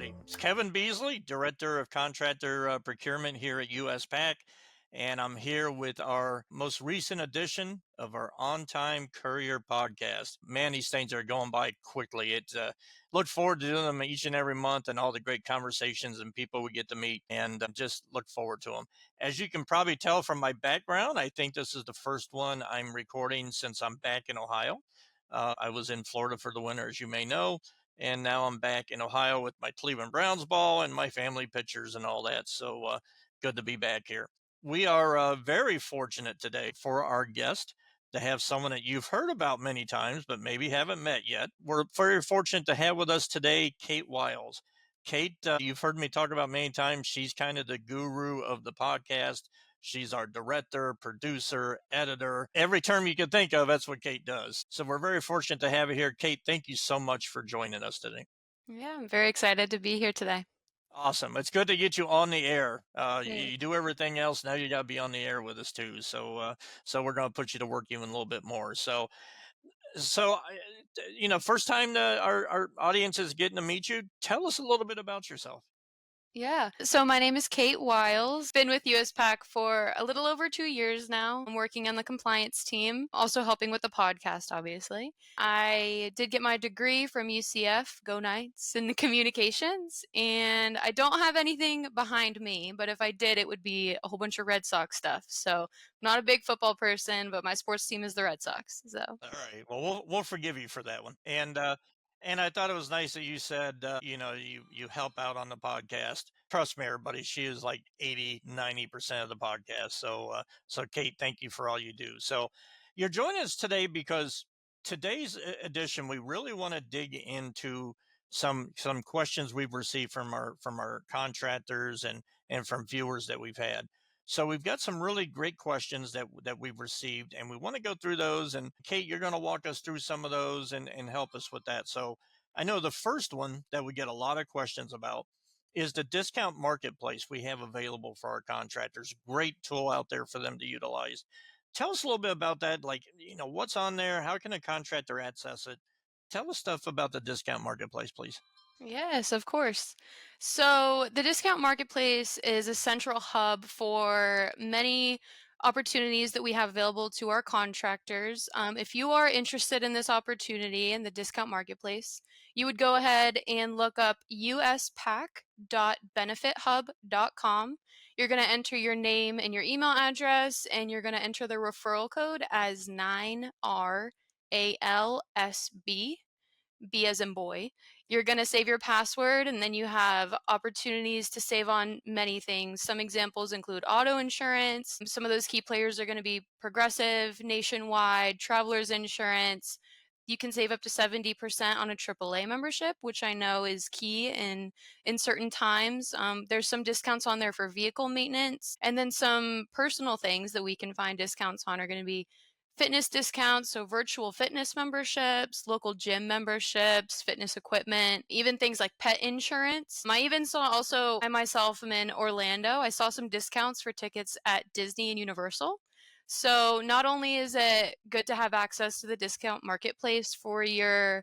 everybody. It's Kevin Beasley, Director of Contractor Procurement here at USPack, and I'm here with our most recent edition of our On Time Courier podcast. Man, these things are going by quickly. Look forward to doing them each and every month and all the great conversations and people we get to meet, and just look forward to them. As you can probably tell from my background, I think this is the first one I'm recording since I'm back in Ohio. I was in Florida for the winter, as you may know, and now I'm back in Ohio with my Cleveland Browns ball and my family pictures and all that. So good to be back here. We are very fortunate today for our guest to have someone that you've heard about many times, but maybe haven't met yet. We're very fortunate to have with us today Kate Wiles. Kate, you've heard me talk about many times. She's kind of the guru of the podcast. She's our director, producer, editor, every term you can think of. That's what Kate does. So we're very fortunate to have you here. Kate, thank you so much for joining us today. Yeah, I'm very excited to be here today. Awesome. It's good to get you on the air. You Great. do everything else. Now you got to be on the air with us too. So we're going to put you to work even a little bit more. First time our audience is getting to meet you. Tell us a little bit about yourself. Yeah. So my name is Kate Wiles. Been with USPack for a little over 2 years now. I'm working on the compliance team, also helping with the podcast, obviously. I did get my degree from UCF, Go Knights, in communications, and I don't have anything behind me, but if I did, it would be a whole bunch of Red Sox stuff. So I'm not a big football person, but my sports team is the Red Sox. So All right. Well, we'll forgive you for that one. And I thought it was nice that you said you help out on the podcast. Trust me, everybody, she is like 80-90% of the podcast. So Kate, thank you for all you do. So you're joining us today because today's edition we really want to dig into some questions we've received from our contractors and from viewers that we've had. So we've got some really great questions that we've received, and we want to go through those. And Kate, you're going to walk us through some of those and help us with that. So I know the first one that we get a lot of questions about is the discount marketplace we have available for our contractors. Great tool out there for them to utilize. Tell us a little bit about that. Like, what's on there? How can a contractor access it? Tell us stuff about the discount marketplace, please. yes, of course. So the discount marketplace is a central hub for many opportunities that we have available to our contractors. If you are interested in this opportunity in the discount marketplace, you would go ahead and look up uspack.benefithub.com. You're going to enter your name and your email address, and you're going to enter the referral code as 9RALSB. B as in boy. You're going to save your password, and then you have opportunities to save on many things. Some examples include auto insurance. Some of those key players are going to be Progressive, Nationwide, Travelers Insurance. You can save up to 70% on a AAA membership, which I know is key in certain times. There's some discounts on there for vehicle maintenance, and then some personal things that we can find discounts on are going to be fitness discounts, so virtual fitness memberships, local gym memberships, fitness equipment, even things like pet insurance. I even saw also, I myself am in Orlando. I saw some discounts for tickets at Disney and Universal. So not only is it good to have access to the discount marketplace for your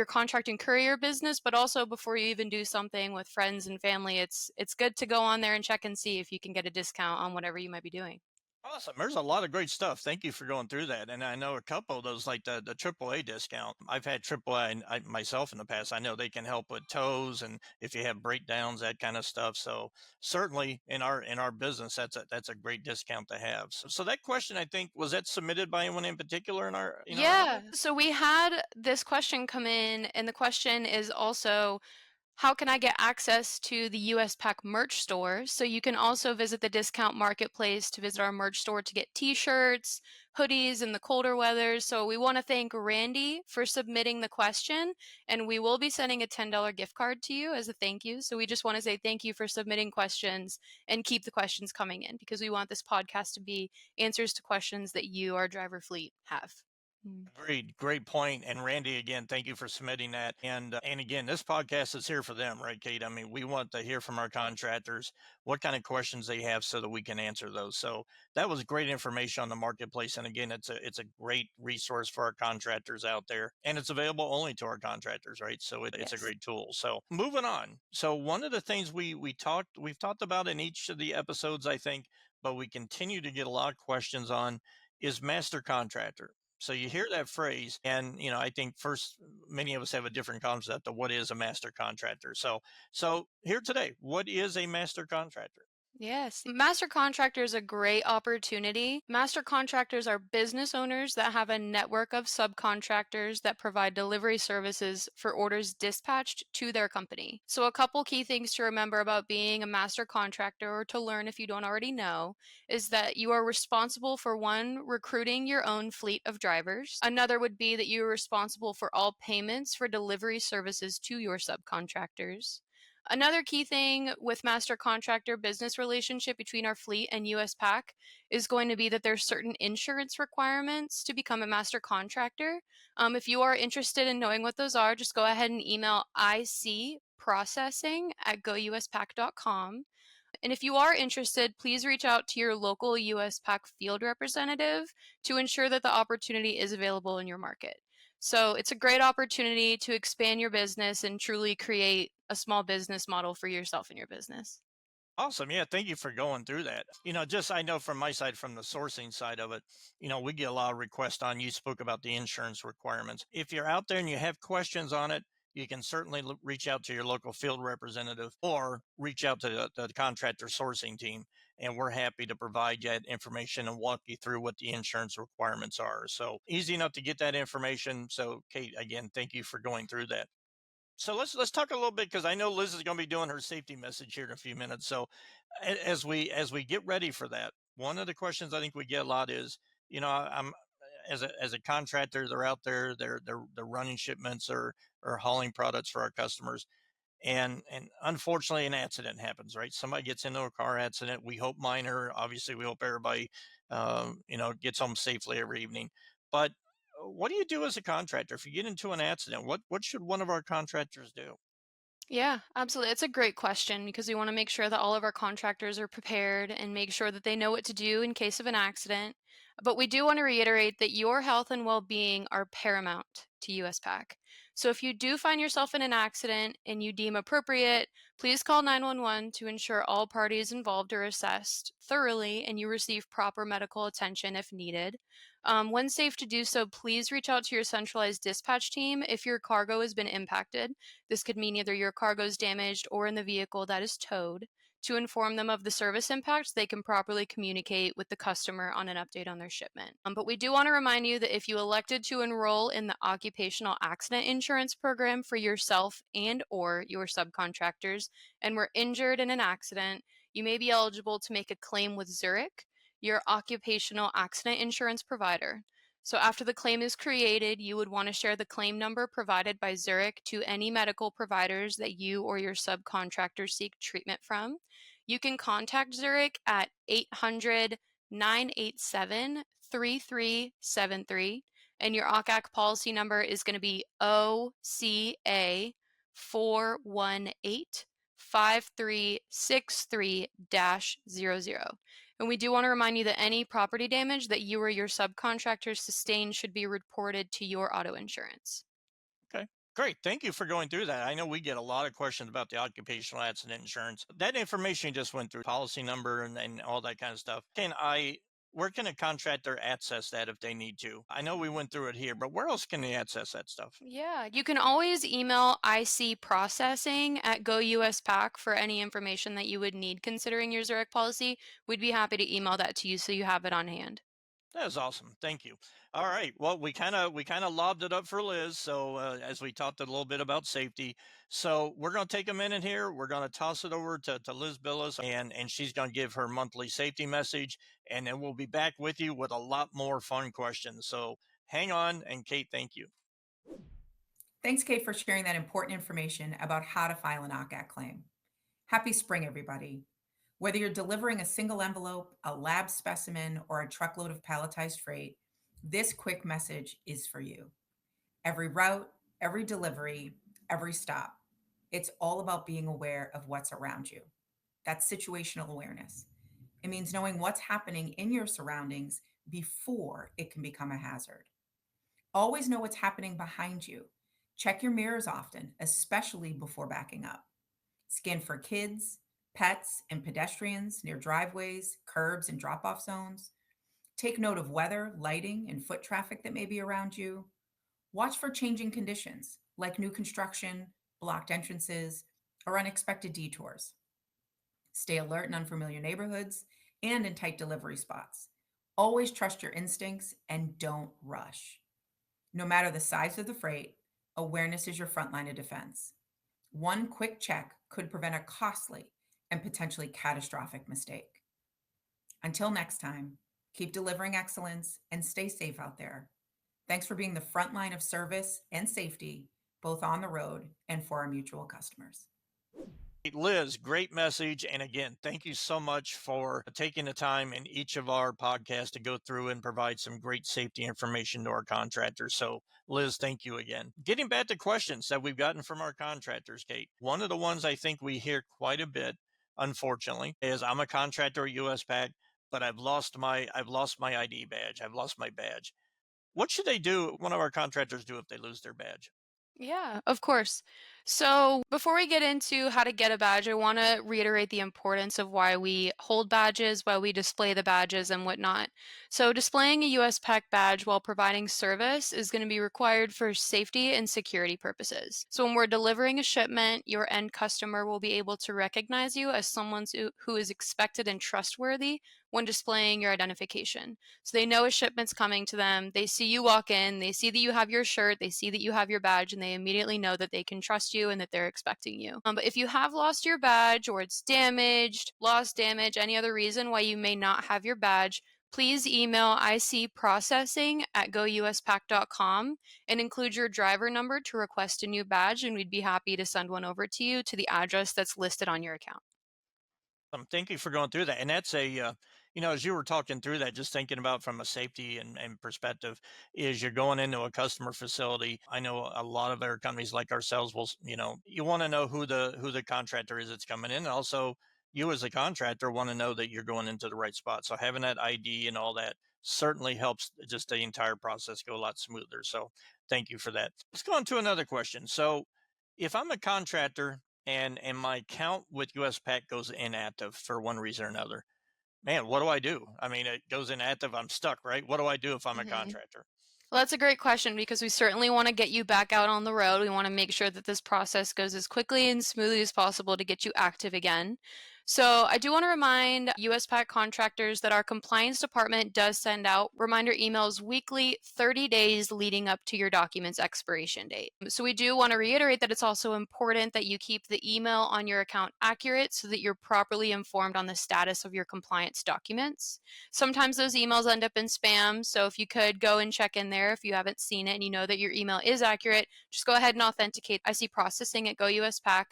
contract and courier business, but also before you even do something with friends and family, it's good to go on there and check and see if you can get a discount on whatever you might be doing. Awesome. There's a lot of great stuff. Thank you for going through that. And I know a couple of those, like the AAA discount. I've had AAA myself in the past. I know they can help with tows and if you have breakdowns, that kind of stuff. So certainly in our business, that's a great discount to have. So that question, I think, was that submitted by anyone in particular in our Yeah. audience? So we had this question come in, and the question is also, how can I get access to the USPack merch store? So you can also visit the discount marketplace to visit our merch store to get t-shirts, hoodies in the colder weather. So we want to thank Randy for submitting the question, and we will be sending a $10 gift card to you as a thank you. So we just want to say thank you for submitting questions and keep the questions coming in because we want this podcast to be answers to questions that you, our driver fleet, have. Mm. Agreed. Great point. And Randy, again, thank you for submitting that. And again, this podcast is here for them, right, Kate? I mean, we want to hear from our contractors what kind of questions they have so that we can answer those. So that was great information on the marketplace. And again, it's a great resource for our contractors out there, and it's available only to our contractors, right? So it's a Yes. great tool. So moving on. So one of the things we've talked about in each of the episodes, I think, but we continue to get a lot of questions on is master contractor. So you hear that phrase, and I think first many of us have a different concept of what is a master contractor. So here today, what is a master contractor? Yes. Master contractor is a great opportunity. Master contractors are business owners that have a network of subcontractors that provide delivery services for orders dispatched to their company. So, a couple key things to remember about being a master contractor, or to learn if you don't already know, is that you are responsible for one, recruiting your own fleet of drivers. Another would be that you are responsible for all payments for delivery services to your subcontractors. Another key thing with master contractor business relationship between our fleet and USPack is going to be that there's certain insurance requirements to become a master contractor. If you are interested in knowing what those are, just go ahead and email icprocessing@gouspack.com. And if you are interested, please reach out to your local USPack field representative to ensure that the opportunity is available in your market. So it's a great opportunity to expand your business and truly create a small business model for yourself and your business. Awesome. Yeah. Thank you for going through that. Just I know from my side, from the sourcing side of it, we get a lot of requests on. You spoke about the insurance requirements. If you're out there and you have questions on it, you can certainly reach out to your local field representative or reach out to the contractor sourcing team. And we're happy to provide you that information and walk you through what the insurance requirements are. So easy enough to get that information. So, Kate, again, thank you for going through that. So let's talk a little bit because I know Liz is going to be doing her safety message here in a few minutes. So as we get ready for that, one of the questions I think we get a lot is, I'm as a contractor, they're out there, they're running shipments or hauling products for our customers, and unfortunately an accident happens, right? Somebody gets into a car accident. We hope minor. Obviously, we hope everybody gets home safely every evening. But what do you do as a contractor if you get into an accident? What should one of our contractors do? Yeah, absolutely. It's a great question because we want to make sure that all of our contractors are prepared and make sure that they know what to do in case of an accident. But we do want to reiterate that your health and well being are paramount to USPAC. So if you do find yourself in an accident and you deem appropriate, please call 911 to ensure all parties involved are assessed thoroughly and you receive proper medical attention if needed. When safe to do so, please reach out to your centralized dispatch team if your cargo has been impacted. This could mean either your cargo is damaged or in the vehicle that is towed. To inform them of the service impacts, they can properly communicate with the customer on an update on their shipment. But we do want to remind you that if you elected to enroll in the occupational accident insurance program for yourself and or your subcontractors and were injured in an accident, you may be eligible to make a claim with Zurich, your occupational accident insurance provider. So after the claim is created, you would want to share the claim number provided by Zurich to any medical providers that you or your subcontractors seek treatment from. You can contact Zurich at 800 987 3373, and your OCAC policy number is going to be OCA 418 5363 00. And we do want to remind you that any property damage that you or your subcontractors sustain should be reported to your auto insurance. Okay. Great. Thank you for going through that. I know we get a lot of questions about the occupational accident insurance. That information you just went through, policy number and all that kind of stuff. Where can a contractor access that if they need to? I know we went through it here, but where else can they access that stuff? Yeah, you can always email IC processing at GoUSPack for any information that you would need considering your Zurich policy. We'd be happy to email that to you so you have it on hand. That is awesome. Thank you. All right. Well, we kind of lobbed it up for Liz. So as we talked a little bit about safety, so we're going to take a minute here. We're going to toss it over to Liz Billis, and she's going to give her monthly safety message, and then we'll be back with you with a lot more fun questions. So hang on, and Kate, thank you. Thanks, Kate, for sharing that important information about how to file an OCAC claim. Happy spring, everybody. Whether you're delivering a single envelope, a lab specimen, or a truckload of palletized freight, This quick message is for you. Every route, every delivery, every stop. It's all about being aware of what's around you. That's situational awareness. It means knowing what's happening in your surroundings before it can become a hazard. Always know what's happening behind you. Check your mirrors often, especially before backing up. Scan for kids, pets, and pedestrians near driveways, curbs, and drop off zones. Take note of weather, lighting, and foot traffic that may be around you. Watch for changing conditions like new construction, blocked entrances, or unexpected detours. Stay alert in unfamiliar neighborhoods and in tight delivery spots. Always trust your instincts and don't rush. No matter the size of the freight, awareness is your front line of defense. One quick check could prevent a costly and potentially catastrophic mistake. Until next time, keep delivering excellence and stay safe out there. Thanks for being the front line of service and safety, both on the road and for our mutual customers. Liz, great message. And again, thank you so much for taking the time in each of our podcasts to go through and provide some great safety information to our contractors. So, Liz, thank you again. Getting back to questions that we've gotten from our contractors, Kate, one of the ones I think we hear quite a bit, unfortunately, is I'm a contractor at USPack, but I've lost my ID badge. I've lost my badge. What should they do? One of our contractors do if they lose their badge? Yeah, of course. So, before we get into how to get a badge, I want to reiterate the importance of why we hold badges, why we display the badges, and whatnot. So, displaying a USPack badge while providing service is going to be required for safety and security purposes. So, when we're delivering a shipment, your end customer will be able to recognize you as someone who is expected and trustworthy when displaying your identification. So they know a shipment's coming to them. They see you walk in, they see that you have your shirt, they see that you have your badge, and they immediately know that they can trust you and that they're expecting you. But if you have lost your badge or it's damaged, lost, damage, any other reason why you may not have your badge, please email icprocessing@gouSpack.com and include your driver number to request a new badge, and we'd be happy to send one over to you to the address that's listed on your account. Thank you for going through that. And that's as you were talking through that, just thinking about from a safety and perspective, is you're going into a customer facility. I know a lot of our companies like ourselves will, you want to know who the contractor is that's coming in. And also you as a contractor want to know that you're going into the right spot. So having that ID and all that certainly helps just the entire process go a lot smoother. So thank you for that. Let's go on to another question. So if I'm a contractor and my account with USPack goes inactive for one reason or another, man, what do I do? I mean, it goes inactive. I'm stuck, right? What do I do if I'm a Mhm. contractor? Well, that's a great question because we certainly want to get you back out on the road. We want to make sure that this process goes as quickly and smoothly as possible to get you active again. So, I do want to remind USPack contractors that our compliance department does send out reminder emails weekly, 30 days leading up to your document's expiration date. So, we do want to reiterate that it's also important that you keep the email on your account accurate so that you're properly informed on the status of your compliance documents. Sometimes those emails end up in spam. So if you could go and check in there if you haven't seen it and you know that your email is accurate, just go ahead and authenticate IC processing at GoUSPack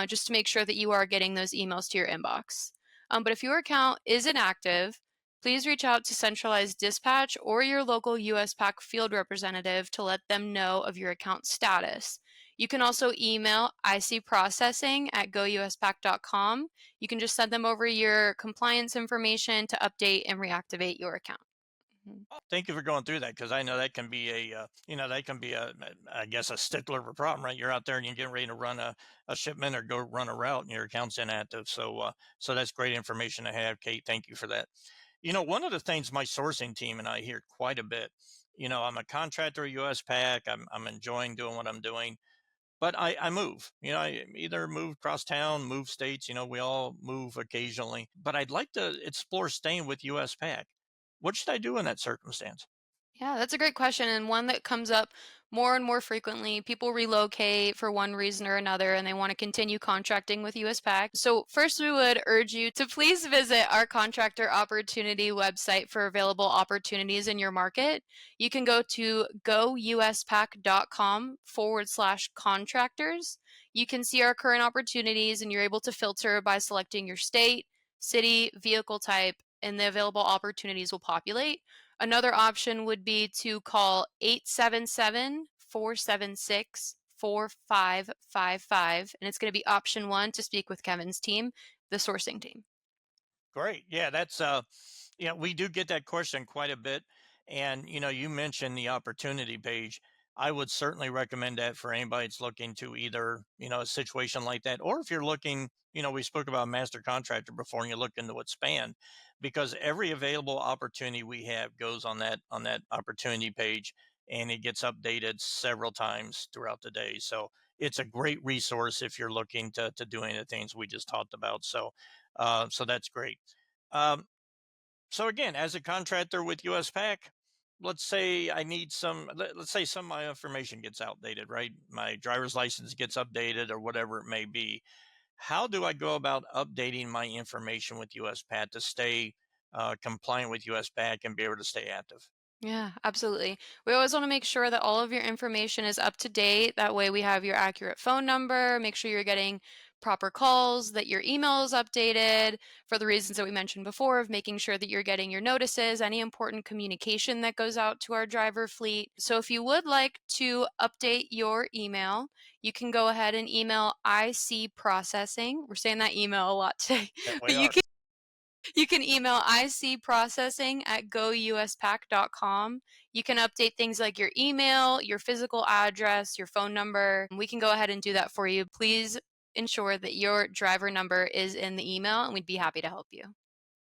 just to make sure that you are getting those emails to your inbox. But if your account is inactive, please reach out to centralized dispatch or your local USPack field representative to let them know of your account status. You can also email icprocessing@gouSpack.com. You can just send them over your compliance information to update and reactivate your account. Mhm. Thank you for going through that because I know that can be I guess, a stickler of a problem, right? You're out there and you're getting ready to run a shipment or go run a route and your account's inactive. So that's great information to have, Kate. Thank you for that. One of the things my sourcing team and I hear quite a bit, I'm a contractor at USPack. I'm enjoying doing what I'm doing. But I move, I either move across town, move states, we all move occasionally, but I'd like to explore staying with USPack. What should I do in that circumstance? Yeah, that's a great question and one that comes up more and more frequently. People relocate for one reason or another and they want to continue contracting with USPack. So, first, we would urge you to please visit our contractor opportunity website for available opportunities in your market. You can go to gouspack.com/contractors. You can see our current opportunities and you're able to filter by selecting your state, city, vehicle type, and the available opportunities will populate. Another option would be to call 877-476-4555, and it's going to be option 1 to speak with Kevin's team, the sourcing team. Great. Yeah, that's yeah, we do get that question quite a bit. And you mentioned the opportunity page. I would certainly recommend that for anybody that's looking to either, a situation like that, or if you're looking, we spoke about master contractor before and you look into what span, because every available opportunity we have goes on that opportunity page and it gets updated several times throughout the day. So it's a great resource if you're looking to do any of the things we just talked about. So that's great. Um, so again, as a contractor with USPack, let's say I need let's say some of my information gets outdated, right? My driver's license gets updated or whatever it may be. How do I go about updating my information with USPack to stay compliant with USPack and be able to stay active? Yeah, absolutely. We always want to make sure that all of your information is up to date. That way, we have your accurate phone number, make sure you're getting proper calls, that your email is updated for the reasons that we mentioned before of making sure that you're getting your notices, any important communication that goes out to our driver fleet. So, if you would like to update your email, you can go ahead and email IC Processing. We're saying that email a lot today, Yeah, but we are. you can email icprocessing@gouspack.com. You can update things like your email, your physical address, your phone number. We can go ahead and do that for you. Please ensure that your driver number is in the email, and we'd be happy to help you.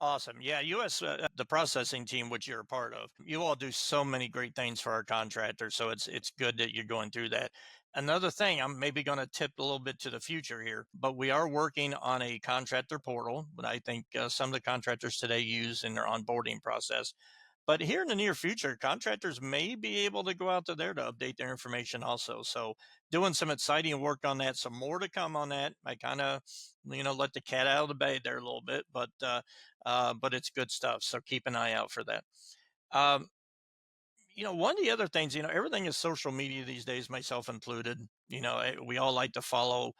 Awesome. Yeah, the processing team, which you're a part of, you all do so many great things for our contractors. So it's good that you're going through that. Another thing, I'm maybe going to tip a little bit to the future here, but we are working on a contractor portal, but I think some of the contractors today use in their onboarding process. But here in the near future, contractors may be able to go out to there to update their information also. So doing some exciting work on that. Some more to come on that. I kind of, let the cat out of the bag there a little bit, but it's good stuff. So keep an eye out for that. Um, one of the other things, everything is social media these days, myself included. We all like to follow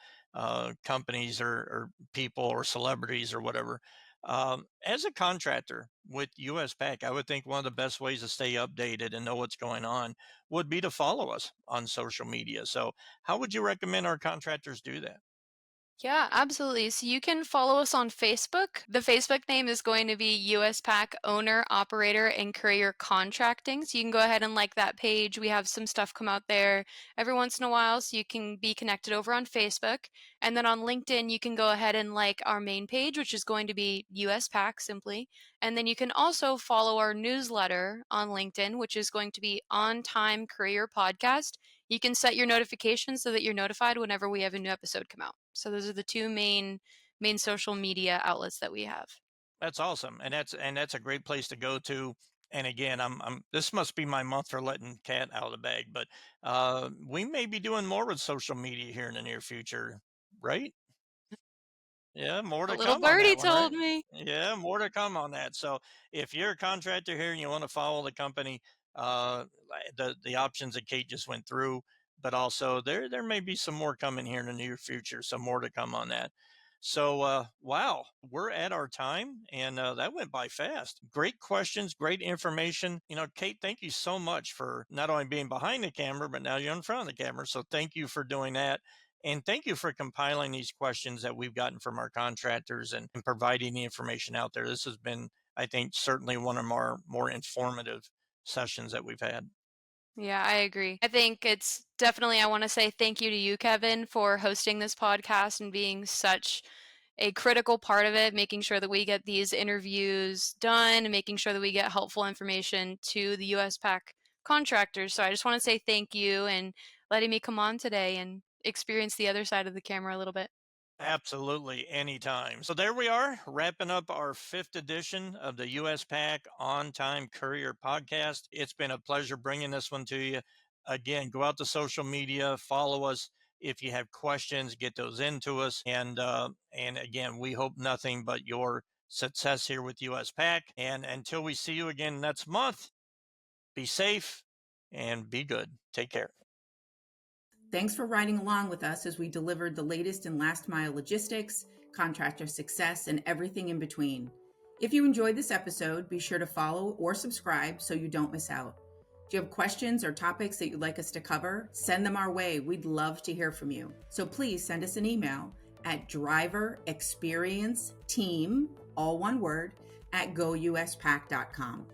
companies or people or celebrities or whatever. As a contractor with USPack, I would think one of the best ways to stay updated and know what's going on would be to follow us on social media. So, how would you recommend our contractors do that? Yeah, absolutely. So you can follow us on Facebook. The Facebook name is going to be USPack Owner, Operator, and Courier Contracting. So you can go ahead and like that page. We have some stuff come out there every once in a while, so you can be connected over on Facebook. And then on LinkedIn, you can go ahead and like our main page, which is going to be USPack simply. And then you can also follow our newsletter on LinkedIn, which is going to be On Time Courier Podcast. You can set your notifications so that you're notified whenever we have a new episode come out. So those are the two main social media outlets that we have. That's awesome, and that's a great place to go to. And again, I'm this must be my month for letting cat out of the bag, but we may be doing more with social media here in the near future, right? Yeah, more A to little come on birdie that one, told right? me. Yeah, more to come on that. So if you're a contractor here and you want to follow the company, the options that Kate just went through, but also there may be some more coming here in the near future. Some more to come on that. So wow, we're at our time, and that went by fast. Great questions, great information. Kate, thank you so much for not only being behind the camera, but now you're in front of the camera. So thank you for doing that. And thank you for compiling these questions that we've gotten from our contractors and providing the information out there. This has been, I think, certainly one of our more informative sessions that we've had. Yeah, I agree. I think it's definitely, I want to say thank you to you, Kevin, for hosting this podcast and being such a critical part of it, making sure that we get these interviews done and making sure that we get helpful information to the USPack contractors. So I just want to say thank you and letting me come on today and experience the other side of the camera a little bit. Absolutely, anytime. So there we are, wrapping up our fifth edition of the USPack On Time Courier podcast. It's been a pleasure bringing this one to you. Again, go out to social media, follow us. If you have questions, get those into us. And again, we hope nothing but your success here with USPack. And until we see you again next month, be safe and be good. Take care. Thanks for riding along with us as we delivered the latest in last mile logistics, contractor success, and everything in between. If you enjoyed this episode, be sure to follow or subscribe so you don't miss out. Do you have questions or topics that you'd like us to cover? Send them our way. We'd love to hear from you. So please send us an email at driverexperienceteam, all one word, at gouspack.com.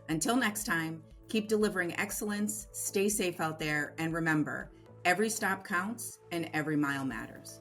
Until next time, keep delivering excellence, stay safe out there, and remember, every stop counts and every mile matters.